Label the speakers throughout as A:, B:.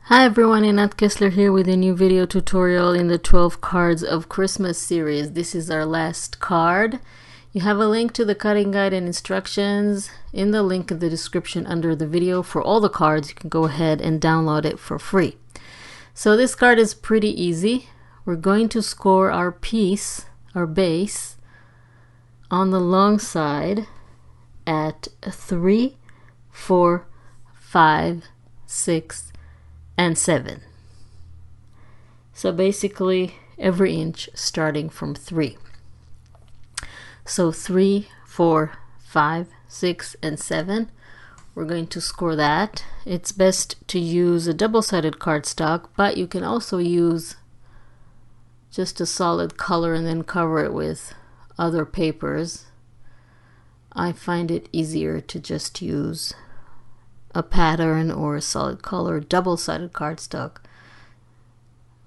A: Hi everyone, Inat Kessler here with a new video tutorial in the 12 cards of Christmas series. This is our last card. You have a link to the cutting guide and instructions in the link in the description under the video for all the cards. You can go ahead and download it for free. So this card is pretty easy. We're going to score our piece, our base, on the long side at 3, 4, 5, 6, and 7. So basically every inch starting from 3. So 3, 4, 5, 6, and 7. We're going to score that. It's best to use a double-sided cardstock, but you can also use just a solid color and then cover it with other papers. I find it easier to just use a pattern or a solid color double-sided cardstock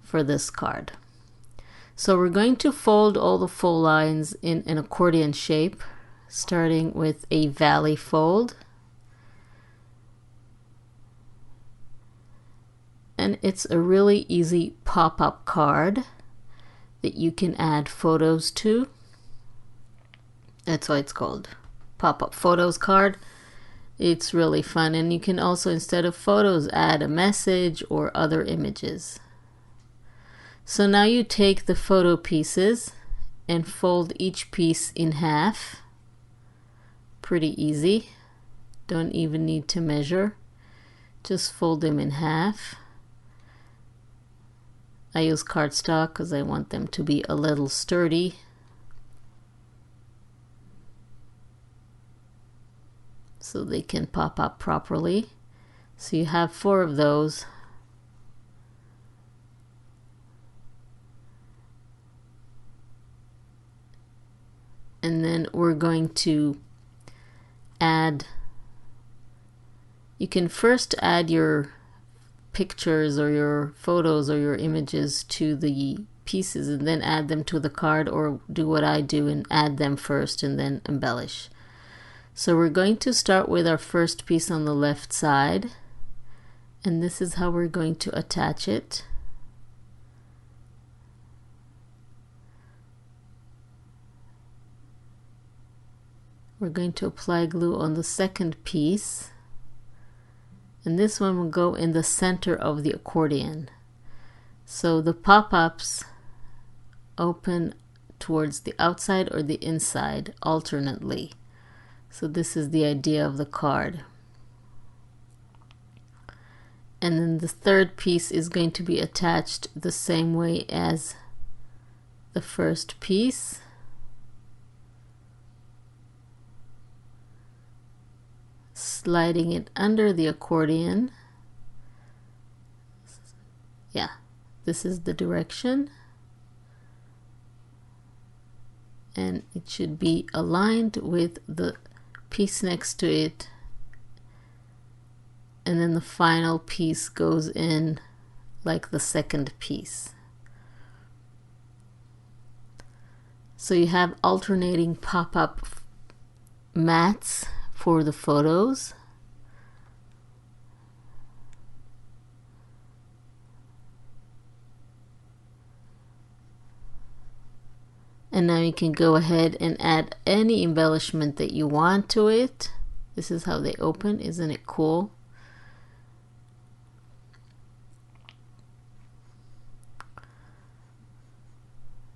A: for this card. So we're going to fold all the full lines in an accordion shape, starting with a valley fold. And it's a really easy pop-up card that you can add photos to. That's why it's called pop-up photos card. It's really fun, and you can also, instead of photos, add a message or other images. So now you take the photo pieces and fold each piece in half. Pretty easy. Don't even need to measure. Just fold them in half. I use cardstock because I want them to be a little sturdy. So they can pop up properly. So you have 4 of those. And then we're going to add, you can first add your pictures or your photos or your images to the pieces and then add them to the card, or do what I do and add them first and then embellish. So we're going to start with our first piece on the left side, and this is how we're going to attach it. We're going to apply glue on the second piece, and this one will go in the center of the accordion. So the pop-ups open towards the outside or the inside alternately. So this is the idea of the card. And then the third piece is going to be attached the same way as the first piece. Sliding it under the accordion. Yeah, this is the direction. And it should be aligned with the piece next to it, and then the final piece goes in like the second piece. So you have alternating pop-up mats for the photos. And now you can go ahead and add any embellishment that you want to it. This is how they open. Isn't it cool?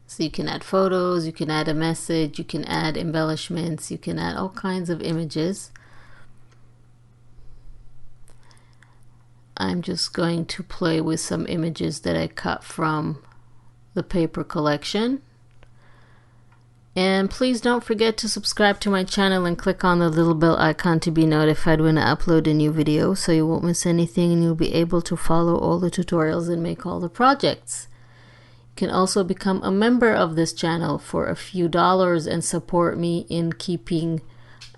A: So you can add photos, you can add a message, you can add embellishments, you can add all kinds of images. I'm just going to play with some images that I cut from the paper collection. And please don't forget to subscribe to my channel and click on the little bell icon to be notified when I upload a new video, so you won't miss anything and you'll be able to follow all the tutorials and make all the projects. You can also become a member of this channel for a few dollars and support me in keeping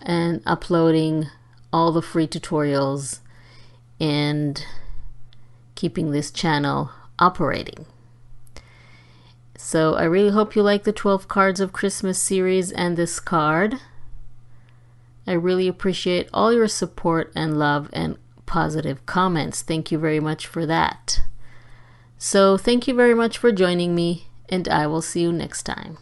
A: and uploading all the free tutorials and keeping this channel operating. So I really hope you like the 12 cards of Christmas series and this card. I really appreciate all your support and love, and positive comments. Thank you very much for that. So thank you very much for joining me, and I will see you next time.